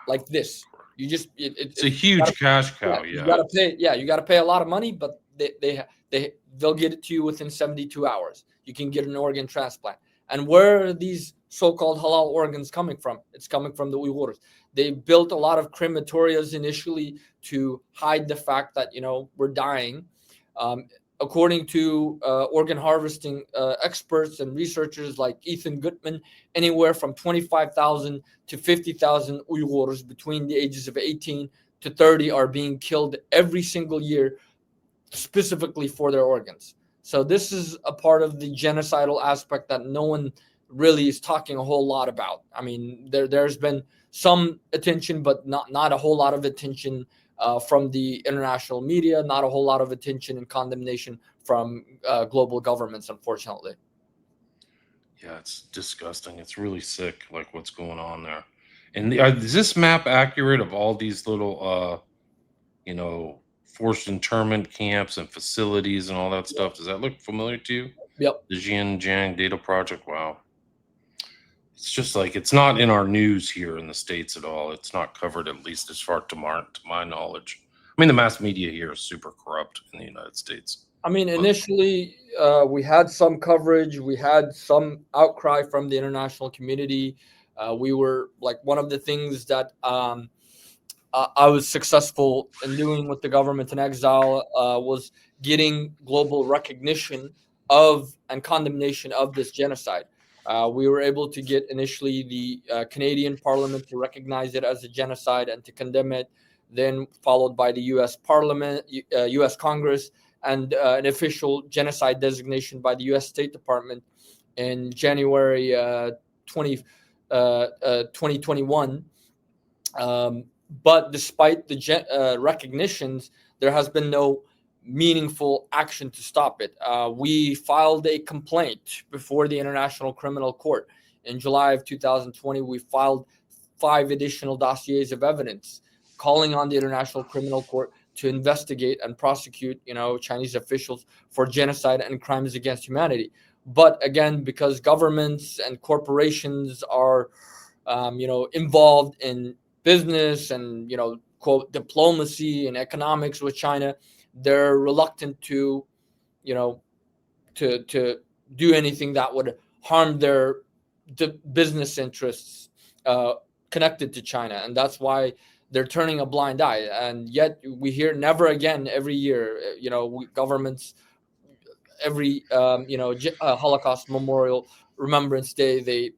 Like this. You just It's a huge cash cow. you gotta pay. Yeah, you gotta pay a lot of money, but they'll get it to you within 72 hours. You can get an organ transplant. And where are these so-called halal organs coming from? It's coming from the Uyghurs. They built a lot of crematorias initially to hide the fact that we're dying. According to organ harvesting experts and researchers like Ethan Gutman, anywhere from 25,000 to 50,000 Uyghurs between the ages of 18 to 30 are being killed every single year, specifically for their organs. So this is a part of the genocidal aspect that no one really is talking a whole lot about. I mean, there's been some attention, but not a whole lot of attention from the international media, not a whole lot of attention and condemnation from global governments, unfortunately. Yeah, it's disgusting. It's really sick, like what's going on there. And is this map accurate of all these little, forced internment camps and facilities and all that stuff? Does that look familiar to you? Yep. The Xinjiang Data Project. Wow. It's just like it's not in our news here in the States at all. It's not covered, at least as far to my knowledge. I mean, the mass media here is super corrupt in the United States. I mean, initially, we had some coverage. We had some outcry from the international community. We were like one of the things that I was successful in doing with the government in exile was getting global recognition of and condemnation of this genocide. We were able to get initially the Canadian Parliament to recognize it as a genocide and to condemn it, then followed by the U.S. Parliament, U.S. Congress, and an official genocide designation by the U.S. State Department in January 2021. But despite the recognitions, there has been no meaningful action to stop it. We filed a complaint before the International Criminal Court. In July of 2020, we filed 5 additional dossiers of evidence calling on the International Criminal Court to investigate and prosecute, Chinese officials for genocide and crimes against humanity. But again, because governments and corporations are, involved in business and, quote, diplomacy and economics with China, they're reluctant to, to do anything that would harm their business interests connected to China. And that's why they're turning a blind eye. And yet we hear never again every year, governments, every, Holocaust Memorial Remembrance Day, they,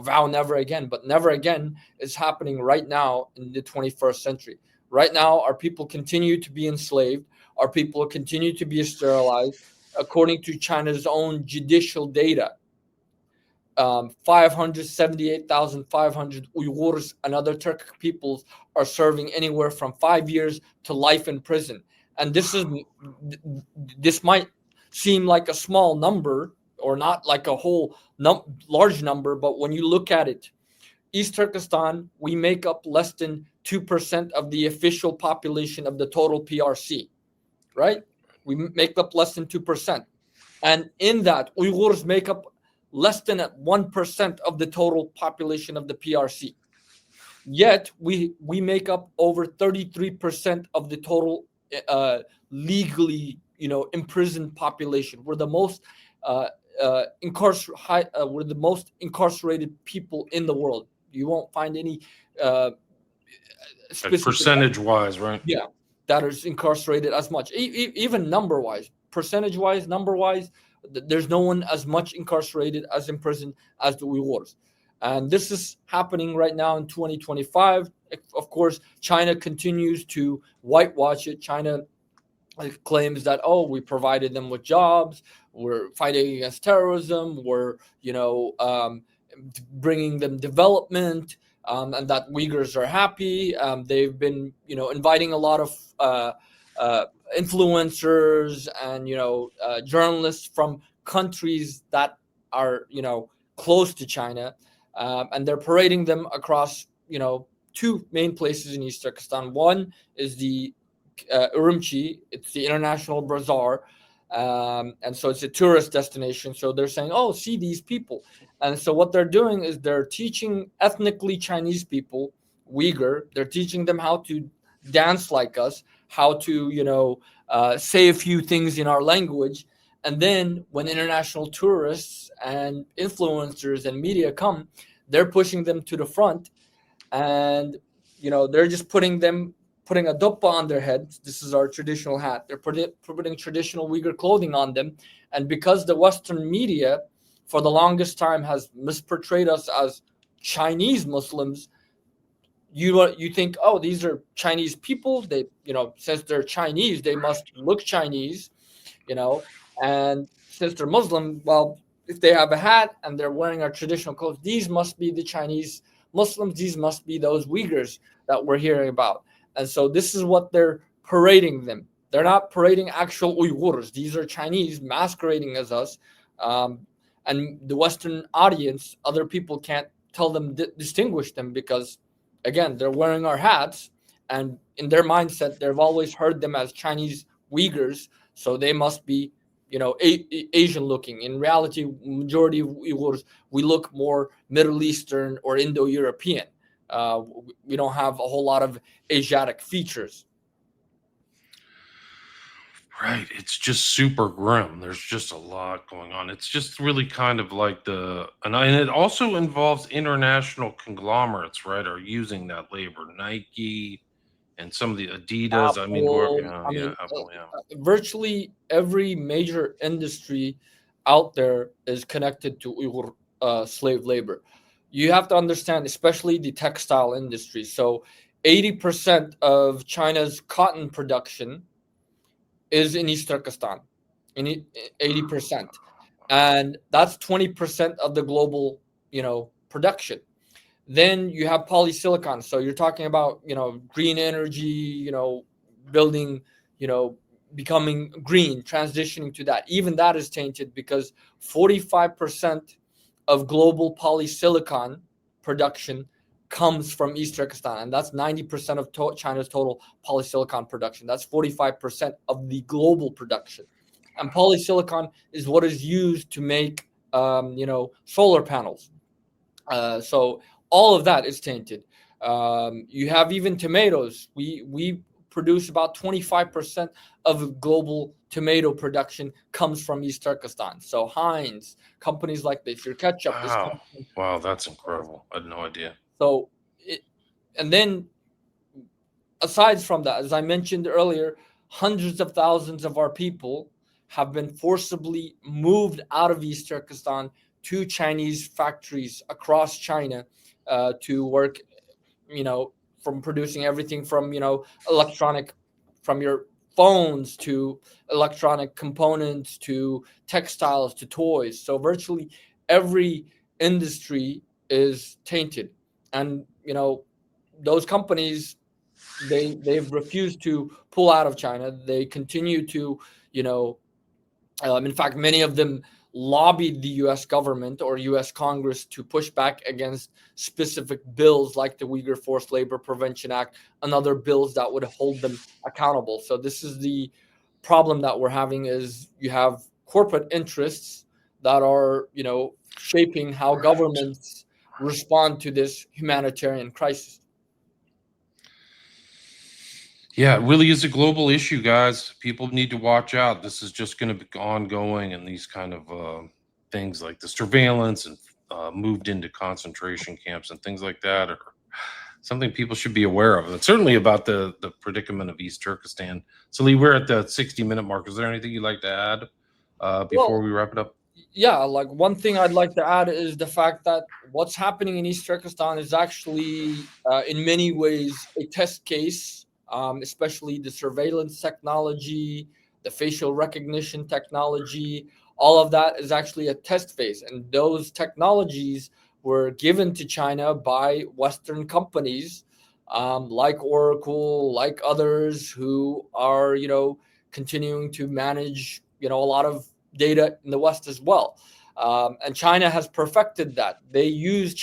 vow never again. But never again is happening right now in the 21st century. Right now, our people continue to be enslaved. Our people continue to be sterilized. According to China's own judicial data, 578,500 Uyghurs and other Turkic peoples are serving anywhere from 5 years to life in prison. And this might seem like a small number or not like a whole large number, but when you look at it, East Turkestan, we make up less than 2% of the official population of the total PRC, right? We make up less than 2%. And in that, Uyghurs make up less than 1% of the total population of the PRC. Yet we make up over 33% of the total legally, imprisoned population. We're the most we're the most incarcerated people in the world. You won't find any percentage-wise, right? Yeah, that is incarcerated as much, even number-wise, percentage-wise, number-wise. There's no one as much incarcerated as in prison as the Uyghurs. And this is happening right now in 2025. Of course, China continues to whitewash it. China It claims that, oh, we provided them with jobs, we're fighting against terrorism, we're bringing them development, and that Uyghurs are happy. They've been inviting a lot of uh, influencers and journalists from countries that are close to China, and they're parading them across two main places in East Turkestan. One is the Urumqi. It's the international bazaar, and so it's a tourist destination. So they're saying, "Oh, see these people," and so what they're doing is they're teaching ethnically Chinese people, Uyghur. They're teaching them how to dance like us, how to say a few things in our language, and then when international tourists and influencers and media come, they're pushing them to the front, and they're just putting a doppa on their heads. This is our traditional hat. They're putting traditional Uyghur clothing on them, and because the Western media, for the longest time, has misportrayed us as Chinese Muslims, you think, oh, these are Chinese people. They, since they're Chinese, they must look Chinese, you know, and since they're Muslim, well, if they have a hat and they're wearing our traditional clothes, these must be the Chinese Muslims. These must be those Uyghurs that we're hearing about. And so this is what they're parading them. They're not parading actual Uyghurs. These are Chinese masquerading as us. And the Western audience, other people can't tell them, distinguish them, because, again, they're wearing our hats. And in their mindset, they've always heard them as Chinese Uyghurs. So they must be, Asian looking. In reality, majority of Uyghurs, we look more Middle Eastern or Indo-European. We don't have a whole lot of Asiatic features. Right. It's just super grim. There's just a lot going on. It's just really kind of like and it also involves international conglomerates, right? Are using that labor. Nike and some of the Adidas. I mean, Apple, I yeah, mean, Apple, yeah. virtually every major industry out there is connected to Uyghur slave labor. You have to understand, especially the textile industry. So, 80% of China's cotton production is in East Turkestan, 80%, and that's 20% of the global, production. Then you have polysilicon. So you're talking about, green energy, building, you know, becoming green, transitioning to that. Even that is tainted because 45% of global polysilicon production comes from East Turkestan, and that's 90% of China's total polysilicon production. That's 45% of the global production. And polysilicon is what is used to make, solar panels. So all of that is tainted. You have even tomatoes. We produce about 25% of global tomato production comes from East Turkestan. So Heinz, companies like this, your ketchup is Wow. coming from Wow, that's incredible. I had no idea. so it, and then aside from that, as I mentioned earlier, hundreds of thousands of our people have been forcibly moved out of East Turkestan to Chinese factories across China to work, from producing everything from, electronic, from your phones to electronic components to textiles to toys. So virtually every industry is tainted. And, those companies, they've refused to pull out of China. They continue to, you know, in fact, many of them lobbied the U.S. government or U.S. Congress to push back against specific bills like the Uyghur Forced Labor Prevention Act and other bills that would hold them accountable. So this is the problem that we're having: is you have corporate interests that are, shaping how Right. governments respond to this humanitarian crisis. Yeah, it really is a global issue, guys. People need to watch out. This is just going to be ongoing, and these kind of things like the surveillance and moved into concentration camps and things like that are something people should be aware of. And certainly about the predicament of East Turkestan. So, Lee, we're at the 60-minute mark. Is there anything you'd like to add before Well, we wrap it up? yeah, like one thing I'd like to add is the fact that what's happening in East Turkestan is actually, in many ways, a test case especially the surveillance technology, the facial recognition technology. All of that is actually a test phase, and those technologies were given to China by Western companies, like Oracle, like others who are, continuing to manage, a lot of data in the West as well. And China has perfected that. They use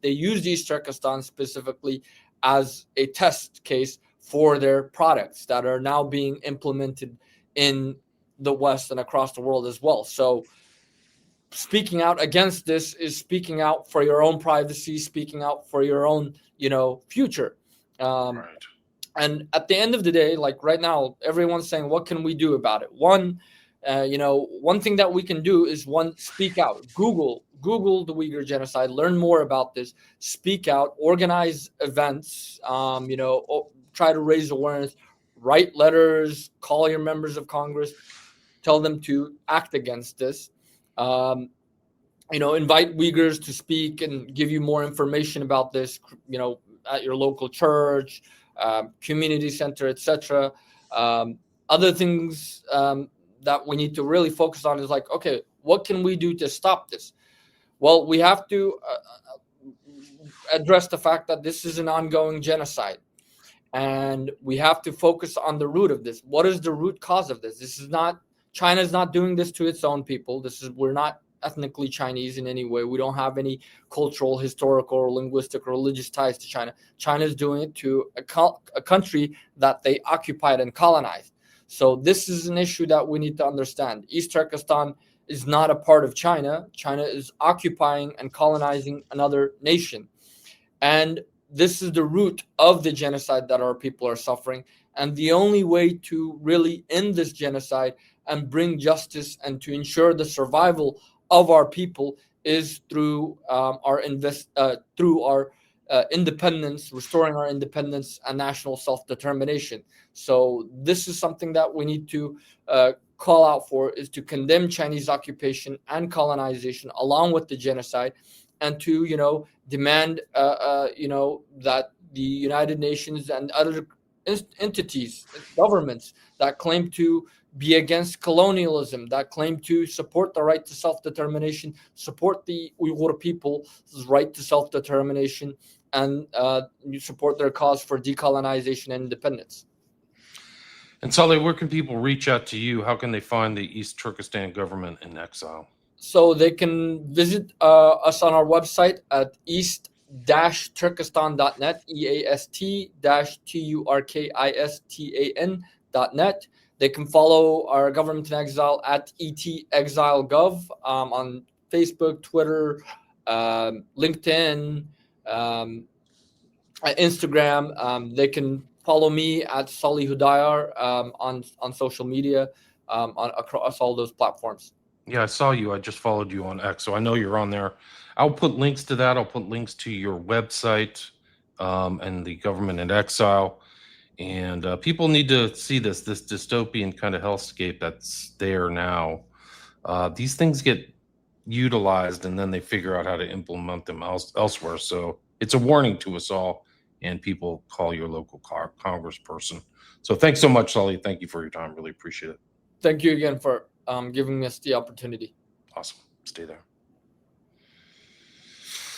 East Turkestan specifically as a test case for their products that are now being implemented in the West and across the world as well. So speaking out against this is speaking out for your own privacy, speaking out for your own, future. Um, Right. and at the end of the day, like right now, everyone's saying, what can we do about it? One thing that we can do is speak out. Google the Uyghur genocide, learn more about this, speak out, organize events, try to raise awareness, write letters, call your members of Congress, tell them to act against this. Um, invite Uyghurs to speak and give you more information about this, at your local church, community center, etc. Other things that we need to really focus on is like, okay, what can we do to stop this? Well, we have to address the fact that this is an ongoing genocide, and we have to focus on the root of this. What is the root cause of this? China is not doing this to its own people. We're not ethnically Chinese in any way. We don't have any cultural, historical, or linguistic or religious ties to China. China is doing it to a country that they occupied and colonized. So this is an issue that we need to understand. East Turkestan is not a part of China. China is occupying and colonizing another nation. And this is the root of the genocide that our people are suffering. And the only way to really end this genocide and bring justice and to ensure the survival of our people is through our independence, restoring our independence and national self-determination. So this is something that we need to call out for, is to condemn Chinese occupation and colonization along with the genocide, and to demand that the United Nations and other entities, governments that claim to be against colonialism, that claim to support the right to self-determination, support the Uyghur people's right to self-determination, and support their cause for decolonization and independence. And Salih, where can people reach out to you? How can they find the East Turkestan government in exile? So they can visit us on our website at east-turkestan.net, east-turkistan.net. They can follow our government in exile at ETExileGov on Facebook, Twitter, LinkedIn, Instagram. They can follow me at Salih Hudayar on social media, across all those platforms. Yeah, I saw you. I just followed you on X, so I know you're on there. I'll put links to that. I'll put links to your website and the government in exile. And people need to see this dystopian kind of hellscape that's there now. These things get utilized, and then they figure out how to implement them elsewhere. So it's a warning to us all. And people, call your local congressperson. So thanks so much, Sully. Thank you for your time. Really appreciate it. Thank you again for giving us the opportunity. Awesome. Stay there.